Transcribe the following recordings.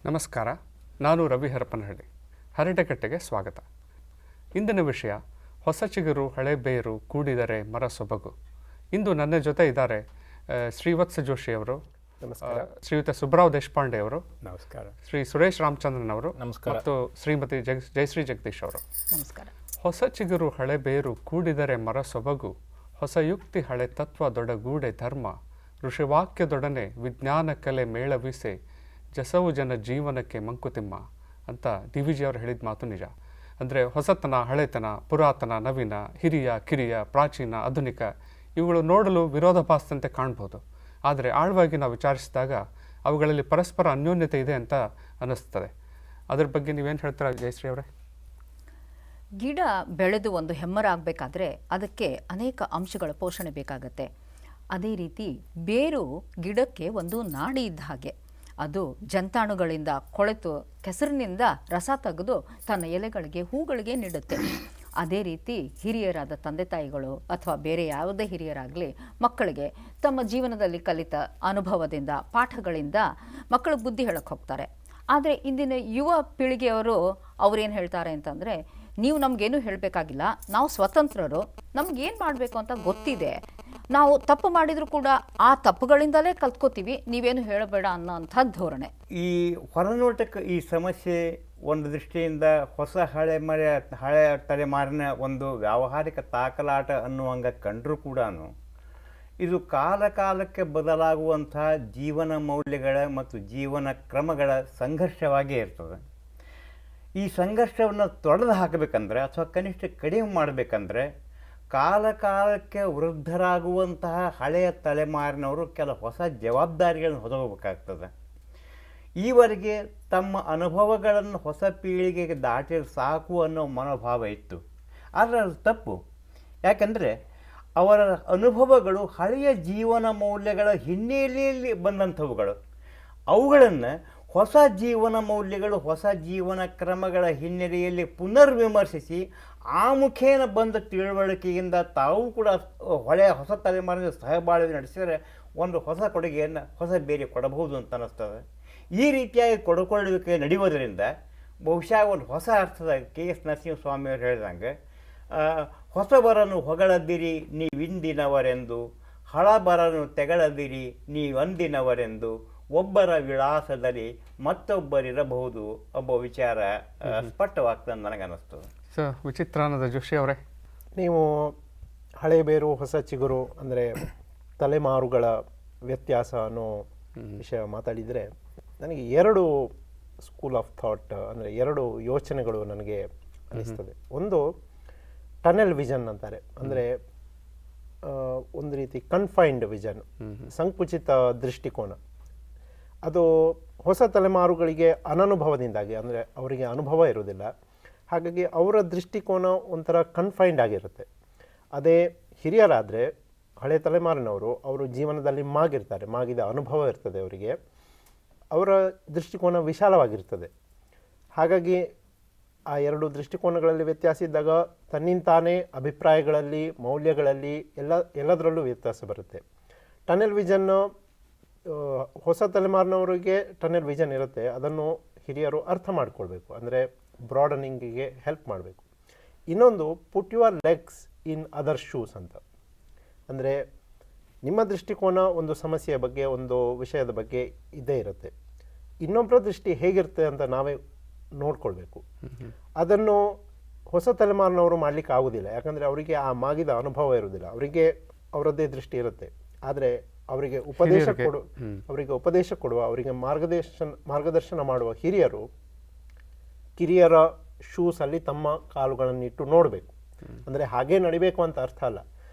ನಮಸ್ಕಾರ, ನಾನು ರವಿ ಹರಪನಹಳ್ಳಿ. ಹರಟೆಕಟ್ಟೆಗೆ ಸ್ವಾಗತ. ಇಂದಿನ ವಿಷಯ ಹೊಸ ಚಿಗುರು ಹಳೆ ಬೇರು ಕೂಡಿದರೆ ಮರ ಸೊಬಗು. ಇಂದು ನನ್ನ ಜೊತೆ ಇದ್ದಾರೆ ಶ್ರೀವತ್ಸ ಜೋಶಿ ಅವರು, ನಮಸ್ಕಾರ, ಶ್ರೀಯುತ ಸುಬ್ರಾವ್ ದೇಶಪಾಂಡೆ ಅವರು, ನಮಸ್ಕಾರ, ಶ್ರೀ ಸುರೇಶ್ ರಾಮಚಂದ್ರನ್ ಅವರು, ನಮಸ್ಕಾರ, ಮತ್ತು ಶ್ರೀಮತಿ ಜಯಶ್ರೀ ಜಗದೀಶ್ ಅವರು. ನಮಸ್ಕಾರ. ಹೊಸ ಚಿಗುರು ಹಳೆ ಬೇರು ಕೂಡಿದರೆ ಮರ ಸೊಬಗು, ಹೊಸ ಯುಕ್ತಿ ಹಳೆ ತತ್ವ ದೊಡಗೂಡೆ ಧರ್ಮ, ಋಷಿವಾಕ್ಯದೊಡನೆ ವಿಜ್ಞಾನ ಕಲೆ ಮೇಳವಿಸೆ, ಜಸವು ಜನ ಜೀವನಕ್ಕೆ ಮಂಕುತಿಮ್ಮ ಅಂತ DVG ಅವರು ಹೇಳಿದ ಮಾತು ನಿಜ. ಅಂದರೆ ಹೊಸತನ, ಹಳೆತನ, ಪುರಾತನ, ನವೀನ, ಹಿರಿಯ, ಕಿರಿಯ, ಪ್ರಾಚೀನ, ಆಧುನಿಕ ಇವುಗಳು ನೋಡಲು ವಿರೋಧಾಭಾಸದಂತೆ ಕಾಣ್ಬೋದು. ಆದರೆ ಆಳವಾಗಿ ನಾವು ವಿಚಾರಿಸಿದಾಗ ಅವುಗಳಲ್ಲಿ ಪರಸ್ಪರ ಅನ್ಯೋನ್ಯತೆ ಇದೆ ಅಂತ ಅನ್ನಿಸ್ತದೆ. ಅದ್ರ ಬಗ್ಗೆ ನೀವೇನು ಹೇಳ್ತೀರಾ ಜಯಶ್ರೀ ಅವರೇ? ಗಿಡ ಬೆಳೆದು ಒಂದು ಹೆಮ್ಮರ ಆಗಬೇಕಾದ್ರೆ ಅದಕ್ಕೆ ಅನೇಕ ಅಂಶಗಳ ಪೋಷಣೆ ಬೇಕಾಗತ್ತೆ. ಅದೇ ರೀತಿ ಬೇರು ಗಿಡಕ್ಕೆ ಒಂದು ನಾಡಿ ಇದ್ದ ಹಾಗೆ. ಅದು ಜಂತಾಣುಗಳಿಂದ ಕೊಳೆತು ಕೆಸರಿನಿಂದ ರಸ ತೆಗೆದು ತನ್ನ ಎಲೆಗಳಿಗೆ, ಹೂಗಳಿಗೆ ನೀಡುತ್ತೆ. ಅದೇ ರೀತಿ ಹಿರಿಯರಾದ ತಂದೆ ತಾಯಿಗಳು ಅಥವಾ ಬೇರೆ ಯಾವುದೇ ಹಿರಿಯರಾಗಲಿ ಮಕ್ಕಳಿಗೆ ತಮ್ಮ ಜೀವನದಲ್ಲಿ ಕಲಿತ ಅನುಭವದಿಂದ, ಪಾಠಗಳಿಂದ ಮಕ್ಕಳು ಬುದ್ಧಿ ಹೇಳಕ್ಕೆ ಹೋಗ್ತಾರೆ. ಆದರೆ ಇಂದಿನ ಯುವ ಪೀಳಿಗೆಯವರು ಅವ್ರೇನು ಹೇಳ್ತಾರೆ ಅಂತಂದರೆ, ನೀವು ನಮಗೇನು ಹೇಳಬೇಕಾಗಿಲ್ಲ, ನಾವು ಸ್ವತಂತ್ರರು, ನಮಗೇನು ಮಾಡಬೇಕು ಅಂತ ಗೊತ್ತಿದೆ, ನಾವು ತಪ್ಪು ಮಾಡಿದರೂ ಕೂಡ ಆ ತಪ್ಪುಗಳಿಂದಲೇ ಕಲ್ತ್ಕೋತೀವಿ, ನೀವೇನು ಹೇಳಬೇಡ ಅನ್ನೋಂಥ ಧೋರಣೆ. ಈ ಹೊರನೋಟಕ್ಕೆ ಈ ಸಮಸ್ಯೆ ಒಂದು ದೃಷ್ಟಿಯಿಂದ ಹಳೆ ತಲೆಮಾರಿನ ಒಂದು ವ್ಯಾವಹಾರಿಕ ತಾಕಲಾಟ ಅನ್ನುವಂಗೆ ಕಂಡರೂ ಕೂಡ ಇದು ಕಾಲಕ್ಕೆ ಬದಲಾಗುವಂತಹ ಜೀವನ ಮೌಲ್ಯಗಳ ಮತ್ತು ಜೀವನ ಕ್ರಮಗಳ ಸಂಘರ್ಷವಾಗೇ ಇರ್ತದೆ. ಈ ಸಂಘರ್ಷವನ್ನು ತೊಡೆದು ಹಾಕಬೇಕಂದ್ರೆ ಅಥವಾ ಕನಿಷ್ಠ ಕಡಿಮೆ ಮಾಡಬೇಕಂದ್ರೆ ಕಾಲಕ್ಕೆ ವೃದ್ಧರಾಗುವಂತಹ ಹಳೆಯ ತಲೆಮಾರಿನವರು ಕೆಲ ಹೊಸ ಜವಾಬ್ದಾರಿಗಳನ್ನು ಹೊರಬೇಕಾಗ್ತದೆ. ಈವರೆಗೆ ತಮ್ಮ ಅನುಭವಗಳನ್ನು ಹೊಸ ಪೀಳಿಗೆಗೆ ದಾಟಿದ್ರೆ ಸಾಕು ಅನ್ನೋ ಮನೋಭಾವ ಇತ್ತು. ಆದರೆ ಅದು ತಪ್ಪು. ಯಾಕೆಂದರೆ ಅವರ ಅನುಭವಗಳು ಹಳೆಯ ಜೀವನ ಮೌಲ್ಯಗಳ ಹಿನ್ನೆಲೆಯಲ್ಲಿ ಬಂದಂಥವುಗಳು. ಅವುಗಳನ್ನು ಹೊಸ ಜೀವನ ಮೌಲ್ಯಗಳು, ಹೊಸ ಜೀವನ ಕ್ರಮಗಳ ಹಿನ್ನೆಲೆಯಲ್ಲಿ ಪುನರ್ವಿಮರ್ಶಿಸಿ ಆ ಮುಖೇನ ಬಂದ ತಿಳುವಳಿಕೆಯಿಂದ ತಾವು ಕೂಡ ಹೊಸ ತಲೆಮಾರಿನ ಸಹಬಾಳ್ವೆ ನಡೆಸಿದರೆ ಒಂದು ಹೊಸ ಕೊಡುಗೆಯನ್ನು ಹೊಸ ಬೇರೆ ಕೊಡಬಹುದು ಅಂತ ಅನ್ನಿಸ್ತದೆ. ಈ ರೀತಿಯಾಗಿ ಕೊಡುಕೊಳ್ಳುವಿಕೆ ನಡೆಯುವುದರಿಂದ ಬಹುಶಃ ಒಂದು ಹೊಸ ಅರ್ಥದ KS ನರಸಿಂಹಸ್ವಾಮಿಯವರು ಹೇಳಿದಂಗೆ, ಹೊಸಬರನ್ನು ಹೊಗಳದಿರಿ ನೀವಿಂದಿನವರೆಂದು, ಹಳಬರನ್ನು ತೆಗಳದಿರಿ ನೀವಂದಿನವರೆಂದು, ಒಬ್ಬರ ವಿಳಾಸದಲ್ಲಿ ಮತ್ತೊಬ್ಬರಿರಬಹುದು ಒಬ್ಬ ವಿಚಾರ ಸ್ಪಷ್ಟವಾಗ್ತದೆ ನನಗನ್ನಿಸ್ತದೆ. ವಿಚಿತ್ರಾನಂದ ಜೋಶಿ ಅವರೇ, ನೀವು ಹಳೆ ಬೇರು ಹೊಸ ಚಿಗುರು ಅಂದರೆ ತಲೆಮಾರುಗಳ ವ್ಯತ್ಯಾಸ ಅನ್ನೋ ವಿಷಯ ಮಾತಾಡಿದರೆ, ನನಗೆ ಎರಡು ಸ್ಕೂಲ್ ಆಫ್ ಥಾಟ್ ಅಂದರೆ ಎರಡು ಯೋಚನೆಗಳು ನನಗೆ ಅನಿಸ್ತದೆ. ಒಂದು ಟನೆಲ್ ವಿಷನ್ ಅಂತಾರೆ, ಅಂದರೆ ಒಂದು ರೀತಿ ಕನ್ಫೈನ್ಡ್ ವಿಷನ್, ಸಂಕುಚಿತ ದೃಷ್ಟಿಕೋನ. ಅದು ಹೊಸ ತಲೆಮಾರುಗಳಿಗೆ ಅನನುಭವದಿಂದಾಗಿ, ಅಂದರೆ ಅವರಿಗೆ ಅನುಭವ ಇರೋದಿಲ್ಲ, ಹಾಗಾಗಿ ಅವರ ದೃಷ್ಟಿಕೋನ ಒಂಥರ ಕನ್ಫೈನ್ಡ್ ಆಗಿರುತ್ತೆ. ಅದೇ ಹಿರಿಯರಾದರೆ, ಹಳೆ ತಲೆಮಾರಿನವರು, ಅವರು ಜೀವನದಲ್ಲಿ ಮಾಗಿದ ಅನುಭವ ಇರ್ತದೆ ಅವರಿಗೆ, ಅವರ ದೃಷ್ಟಿಕೋನ ವಿಶಾಲವಾಗಿರ್ತದೆ. ಹಾಗಾಗಿ ಆ ಎರಡು ದೃಷ್ಟಿಕೋನಗಳಲ್ಲಿ ವ್ಯತ್ಯಾಸ ಇದ್ದಾಗ ತನ್ನಿಂತಾನೇ ಅಭಿಪ್ರಾಯಗಳಲ್ಲಿ, ಮೌಲ್ಯಗಳಲ್ಲಿ ಎಲ್ಲದರಲ್ಲೂ ವ್ಯತ್ಯಾಸ ಬರುತ್ತೆ. ಟನೆಲ್ ವಿಷನ್ನು ಹೊಸ ತಲೆಮಾರಿನವರಿಗೆ ಟನೆಲ್ ವಿಷನ್ ಇರುತ್ತೆ, ಅದನ್ನು ಹಿರಿಯರು ಅರ್ಥ ಮಾಡ್ಕೊಳ್ಬೇಕು, ಅಂದರೆ ಬ್ರಾಡನಿಂಗಿಗೆ ಹೆಲ್ಪ್ ಮಾಡಬೇಕು. ಇನ್ನೊಂದು put your legs in other shoes ಅಂತ, ಅಂದರೆ ನಿಮ್ಮ ದೃಷ್ಟಿಕೋನ ಒಂದು ಸಮಸ್ಯೆಯ ಬಗ್ಗೆ, ಒಂದು ವಿಷಯದ ಬಗ್ಗೆ ಇದ್ದೇ ಇರುತ್ತೆ, ಇನ್ನೊಬ್ಬರ ದೃಷ್ಟಿ ಹೇಗಿರುತ್ತೆ ಅಂತ ನಾವೇ ನೋಡ್ಕೊಳ್ಬೇಕು. ಅದನ್ನು ಹೊಸ ತಲೆಮಾರಿನವರು ಮಾಡಲಿಕ್ಕೆ ಆಗೋದಿಲ್ಲ, ಯಾಕಂದರೆ ಅವರಿಗೆ ಆ ಮಾಗಿದ ಅನುಭವ ಇರೋದಿಲ್ಲ, ಅವರಿಗೆ ಅವರದ್ದೇ ದೃಷ್ಟಿ ಇರುತ್ತೆ. ಆದರೆ ಅವರಿಗೆ ಉಪದೇಶ ಕೊಡುವ, ಅವರಿಗೆ ಮಾರ್ಗದರ್ಶನ ಮಾಡುವ ಹಿರಿಯರು ಕಿರಿಯರ ಶೂಸಲ್ಲಿ ತಮ್ಮ ಕಾಲುಗಳನ್ನಿಟ್ಟು ನೋಡಬೇಕು. ಅಂದರೆ ಹಾಗೇ ನಡಿಬೇಕು ಅಂತ ಅರ್ಥ ಅಲ್ಲ,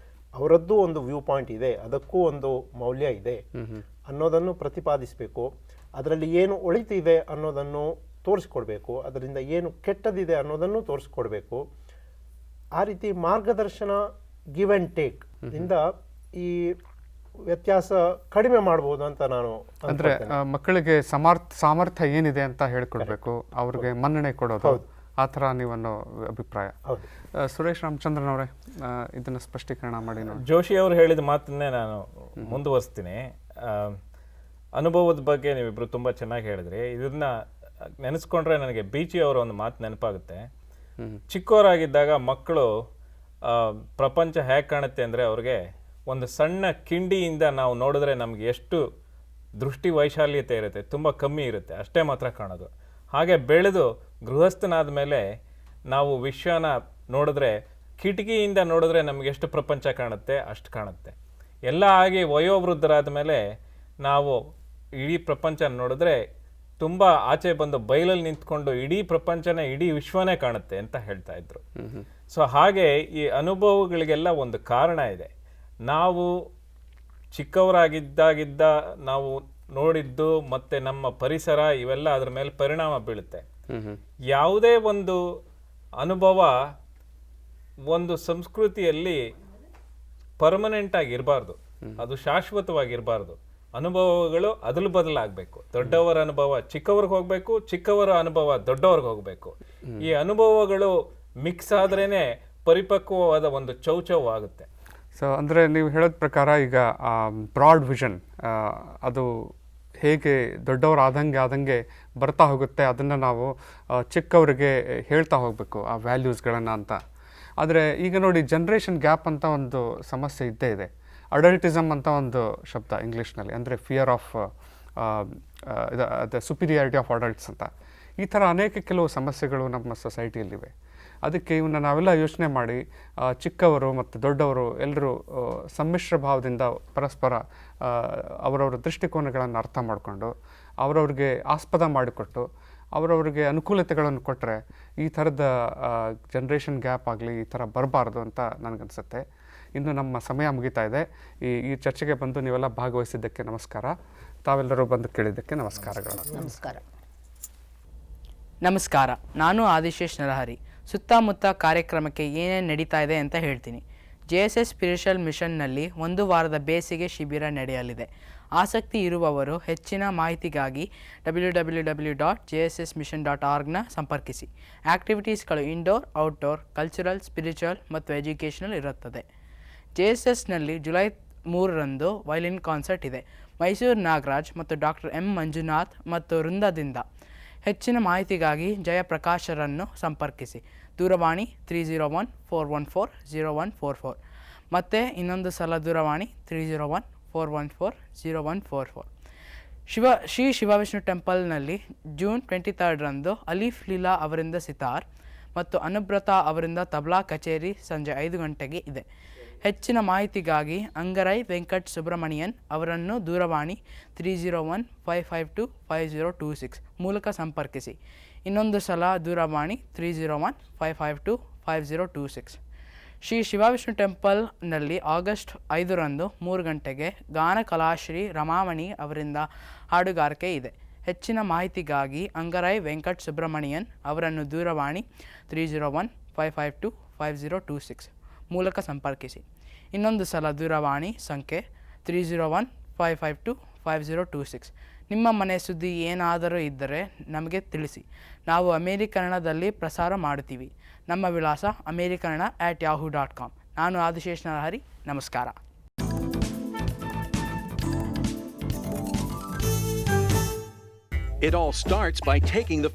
ಅವರದ್ದು ಒಂದು ವ್ಯೂ ಪಾಯಿಂಟ್ ಇದೆ, ಅದಕ್ಕೂ ಒಂದು ಮೌಲ್ಯ ಇದೆ ಅನ್ನೋದನ್ನು ಪ್ರತಿಪಾದಿಸಬೇಕು. ಅದರಲ್ಲಿ ಏನು ಒಳಿತಿದೆ ಅನ್ನೋದನ್ನು ತೋರಿಸ್ಕೊಡ್ಬೇಕು, ಅದರಿಂದ ಏನು ಕೆಟ್ಟದಿದೆ ಅನ್ನೋದನ್ನು ತೋರಿಸ್ಕೊಡ್ಬೇಕು. ಆ ರೀತಿ ಮಾರ್ಗದರ್ಶನ, ಗಿವ್ ಆ್ಯಂಡ್ ಟೇಕ್ ಇಂದ ಈ ವ್ಯತ್ಯಾಸ ಕಡಿಮೆ ಮಾಡ್ಬೋದು ಅಂತ ನಾನು ಅಂದ್ರೆ ಮಕ್ಕಳಿಗೆ ಸಾಮರ್ಥ್ಯ ಏನಿದೆ ಅಂತ ಹೇಳ್ಕೊಡ್ಬೇಕು, ಅವ್ರಿಗೆ ಮನ್ನಣೆ ಕೊಡೋದು, ಆ ಥರ ನೀವನ್ನೋ ಅಭಿಪ್ರಾಯ. ಸುರೇಶ್ ರಾಮಚಂದ್ರನ್ ಅವರೇ, ಇದನ್ನು ಸ್ಪಷ್ಟೀಕರಣ ಮಾಡಿ. ಜೋಶಿ ಅವರು ಹೇಳಿದ ಮಾತನ್ನೇ ನಾನು ಮುಂದುವರಿಸ್ತೀನಿ. ಅನುಭವದ ಬಗ್ಗೆ ನೀವಿಬ್ಬರು ತುಂಬ ಚೆನ್ನಾಗಿ ಹೇಳಿದ್ರಿ. ಇದನ್ನ ನೆನೆಸ್ಕೊಂಡ್ರೆ ನನಗೆ ಬೀಚಿ ಅವರ ಒಂದು ಮಾತು ನೆನಪಾಗುತ್ತೆ. ಚಿಕ್ಕವರಾಗಿದ್ದಾಗ ಮಕ್ಕಳು ಪ್ರಪಂಚ ಹೇಗೆ ಕಾಣುತ್ತೆ ಅಂದರೆ ಅವ್ರಿಗೆ ಒಂದು ಸಣ್ಣ ಕಿಂಡಿಯಿಂದ ನಾವು ನೋಡಿದ್ರೆ ನಮಗೆ ಎಷ್ಟು ದೃಷ್ಟಿ ವೈಶಾಲ್ಯತೆ ಇರುತ್ತೆ, ತುಂಬ ಕಮ್ಮಿ ಇರುತ್ತೆ, ಅಷ್ಟೇ ಮಾತ್ರ ಕಾಣೋದು. ಹಾಗೆ ಬೆಳೆದು ಗೃಹಸ್ಥನಾದ ಮೇಲೆ ನಾವು ವಿಶ್ವನ ನೋಡಿದ್ರೆ ಕಿಟಕಿಯಿಂದ ನೋಡಿದ್ರೆ ನಮಗೆ ಎಷ್ಟು ಪ್ರಪಂಚ ಕಾಣುತ್ತೆ ಅಷ್ಟು ಕಾಣುತ್ತೆ. ಎಲ್ಲ ಆಗಿ ವಯೋವೃದ್ಧರಾದ ಮೇಲೆ ನಾವು ಇಡೀ ಪ್ರಪಂಚ ನೋಡಿದ್ರೆ ತುಂಬ ಆಚೆ ಬಂದು ಬಯಲಲ್ಲಿ ನಿಂತ್ಕೊಂಡು ಇಡೀ ಪ್ರಪಂಚನೇ ಇಡೀ ವಿಶ್ವನೇ ಕಾಣುತ್ತೆ ಅಂತ ಹೇಳ್ತಾ ಇದ್ರು. ಸೊ ಹಾಗೆ ಈ ಅನುಭವಗಳಿಗೆಲ್ಲ ಒಂದು ಕಾರಣ ಇದೆ. ನಾವು ಚಿಕ್ಕವರಾಗಿದ್ದಾಗಿದ್ದ ನಾವು ನೋಡಿದ್ದು ಮತ್ತೆ ನಮ್ಮ ಪರಿಸರ ಇವೆಲ್ಲ ಅದ್ರ ಮೇಲೆ ಪರಿಣಾಮ ಬೀಳುತ್ತೆ. ಯಾವುದೇ ಒಂದು ಅನುಭವ ಒಂದು ಸಂಸ್ಕೃತಿಯಲ್ಲಿ ಪರ್ಮನೆಂಟ್ ಆಗಿರಬಾರ್ದು, ಅದು ಶಾಶ್ವತವಾಗಿರಬಾರ್ದು. ಅನುಭವಗಳು ಅದಲು ಬದಲಾಗಬೇಕು. ದೊಡ್ಡವರ ಅನುಭವ ಚಿಕ್ಕವ್ರಿಗೆ ಹೋಗಬೇಕು, ಚಿಕ್ಕವರ ಅನುಭವ ದೊಡ್ಡವ್ರಿಗೆ ಹೋಗಬೇಕು. ಈ ಅನುಭವಗಳು ಮಿಕ್ಸ್ ಆದ್ರೇನೆ ಪರಿಪಕ್ವವಾದ ಒಂದು ಚೌಚೌ ಆಗುತ್ತೆ. ಸೊ ಅಂದರೆ ನೀವು ಹೇಳೋದ ಪ್ರಕಾರ ಈಗ ಬ್ರಾಡ್ ವಿಷನ್ ಅದು ಹೇಗೆ ದೊಡ್ಡವರು ಆದಂಗೆ ಬರ್ತಾ ಹೋಗುತ್ತೆ, ಅದನ್ನು ನಾವು ಚಿಕ್ಕವರಿಗೆ ಹೇಳ್ತಾ ಹೋಗಬೇಕು ಆ ವ್ಯಾಲ್ಯೂಸ್ಗಳನ್ನು ಅಂತ. ಆದರೆ ಈಗ ನೋಡಿ ಜನ್ರೇಷನ್ ಗ್ಯಾಪ್ ಅಂತ ಒಂದು ಸಮಸ್ಯೆ ಇದ್ದೇ ಇದೆ. ಅಡಲ್ಟಿಸಮ್ ಅಂತ ಒಂದು ಶಬ್ದ ಇಂಗ್ಲೀಷ್ನಲ್ಲಿ, ಅಂದರೆ fear of the superiority of adults ಅಂತ. ಈ ಥರ ಅನೇಕ ಕೆಲವು ಸಮಸ್ಯೆಗಳು ನಮ್ಮ ಸೊಸೈಟಿಯಲ್ಲಿವೆ. ಅದಕ್ಕೆ ಇವನ್ನ ನಾವೆಲ್ಲ ಯೋಚನೆ ಮಾಡಿ ಚಿಕ್ಕವರು ಮತ್ತು ದೊಡ್ಡವರು ಎಲ್ಲರೂ ಸಮ್ಮಿಶ್ರ ಭಾವದಿಂದ ಪರಸ್ಪರ ಅವರವರ ದೃಷ್ಟಿಕೋನಗಳನ್ನು ಅರ್ಥ ಮಾಡಿಕೊಂಡು ಅವರವ್ರಿಗೆ ಆಸ್ಪದ ಮಾಡಿಕೊಟ್ಟು ಅವರವ್ರಿಗೆ ಅನುಕೂಲತೆಗಳನ್ನು ಕೊಟ್ಟರೆ ಈ ಥರದ ಜನ್ರೇಷನ್ ಗ್ಯಾಪ್ ಆಗಲಿ ಈ ಥರ ಬರಬಾರ್ದು ಅಂತ ನನಗನ್ಸುತ್ತೆ. ಇನ್ನು ನಮ್ಮ ಸಮಯ ಮುಗಿತಾ ಇದೆ. ಈ ಚರ್ಚೆಗೆ ಬಂದು ನೀವೆಲ್ಲ ಭಾಗವಹಿಸಿದ್ದಕ್ಕೆ ನಮಸ್ಕಾರ. ತಾವೆಲ್ಲರೂ ಬಂದು ಕೇಳಿದ್ದಕ್ಕೆ ನಮಸ್ಕಾರಗಳು. ನಮಸ್ಕಾರ. ನಮಸ್ಕಾರ. ನಾನು ಆದಿಶೇಷ್ ನರಹರಿ. ಸುತ್ತಮುತ್ತ ಕಾರ್ಯಕ್ರಮಕ್ಕೆ ಏನೇನು ನಡೀತಾ ಇದೆ ಅಂತ ಹೇಳ್ತೀನಿ. JSS ಸ್ಪಿರಿಚುವಲ್ ಮಿಷನ್ನಲ್ಲಿ 1 ವಾರದ ಬೇಸಿಗೆ ಶಿಬಿರ ನಡೆಯಲಿದೆ. ಆಸಕ್ತಿ ಇರುವವರು ಹೆಚ್ಚಿನ ಮಾಹಿತಿಗಾಗಿ www.jssmission.orgನ ಸಂಪರ್ಕಿಸಿ. ಆ್ಯಕ್ಟಿವಿಟೀಸ್ಗಳು ಇಂಡೋರ್, ಔಟ್ಡೋರ್, ಕಲ್ಚರಲ್, ಸ್ಪಿರಿಚುವಲ್ ಮತ್ತು ಎಜುಕೇಷನಲ್ ಇರುತ್ತದೆ. JSSನಲ್ಲಿ ಜುಲೈ 3ರಂದು ವಯಲಿನ್ ಕಾನ್ಸರ್ಟ್ ಇದೆ. ಮೈಸೂರು ನಾಗರಾಜ್ ಮತ್ತು ಡಾಕ್ಟರ್ M ಮಂಜುನಾಥ್ ಮತ್ತು ವೃಂದದಿಂದ. ಹೆಚ್ಚಿನ ಮಾಹಿತಿಗಾಗಿ ಜಯಪ್ರಕಾಶರನ್ನು ಸಂಪರ್ಕಿಸಿ. ದೂರವಾಣಿ 301-414-0144. ಮತ್ತು ಇನ್ನೊಂದು ಸಲ ದೂರವಾಣಿ 301-414-0144. ಶ್ರೀ ಶಿವವಿಷ್ಣು ಟೆಂಪಲ್ನಲ್ಲಿ ಜೂನ್ 23ರಂದು ಅಲೀಫ್ ಲೀಲಾ ಅವರಿಂದ ಸಿತಾರ್ ಮತ್ತು ಅನುಬ್ರತಾ ಅವರಿಂದ ತಬ್ಲಾ ಕಚೇರಿ ಸಂಜೆ 5 ಗಂಟೆಗೆ ಇದೆ. ಹೆಚ್ಚಿನ ಮಾಹಿತಿಗಾಗಿ ಅಂಗರೈ ವೆಂಕಟ್ ಸುಬ್ರಮಣಿಯನ್ ಅವರನ್ನು ದೂರವಾಣಿ 301-552-5026 ಮೂಲಕ ಸಂಪರ್ಕಿಸಿ. ಇನ್ನೊಂದು ಸಲ ದೂರವಾಣಿ 301-552-5026. ಶ್ರೀ ಶಿವವಿಷ್ಣು ಟೆಂಪಲ್ನಲ್ಲಿ ಆಗಸ್ಟ್ 5ರಂದು 3 ಗಂಟೆಗೆ ಗಾನ ಕಲಾಶ್ರೀ ರಮಾಮಣಿ ಅವರಿಂದ ಹಾಡುಗಾರಿಕೆ ಇದೆ. ಹೆಚ್ಚಿನ ಮಾಹಿತಿಗಾಗಿ ಅಂಗರೈ ವೆಂಕಟ್ ಸುಬ್ರಮಣಿಯನ್ ಅವರನ್ನು ದೂರವಾಣಿ 301-552-5026 ಮೂಲಕ ಸಂಪರ್ಕಿಸಿ. ಇನ್ನೊಂದು ಸಲ ದೂರವಾಣಿ ಸಂಖ್ಯೆ 301-552-5026. ನಿಮ್ಮ ಮನೆ ಸುದ್ದಿ ಏನಾದರೂ ಇದ್ದರೆ ನಮಗೆ ತಿಳಿಸಿ. ನಾವು ಅಮೇರಿಕನ್ನಡದಲ್ಲಿ ಪ್ರಸಾರ ಮಾಡುತ್ತೀವಿ. ನಮ್ಮ ವಿಳಾಸ americannada@yahoo.com. ನಾನು ಆದಿಶೇಷ್ ನರಹರಿ. ನಮಸ್ಕಾರ. It all starts by taking the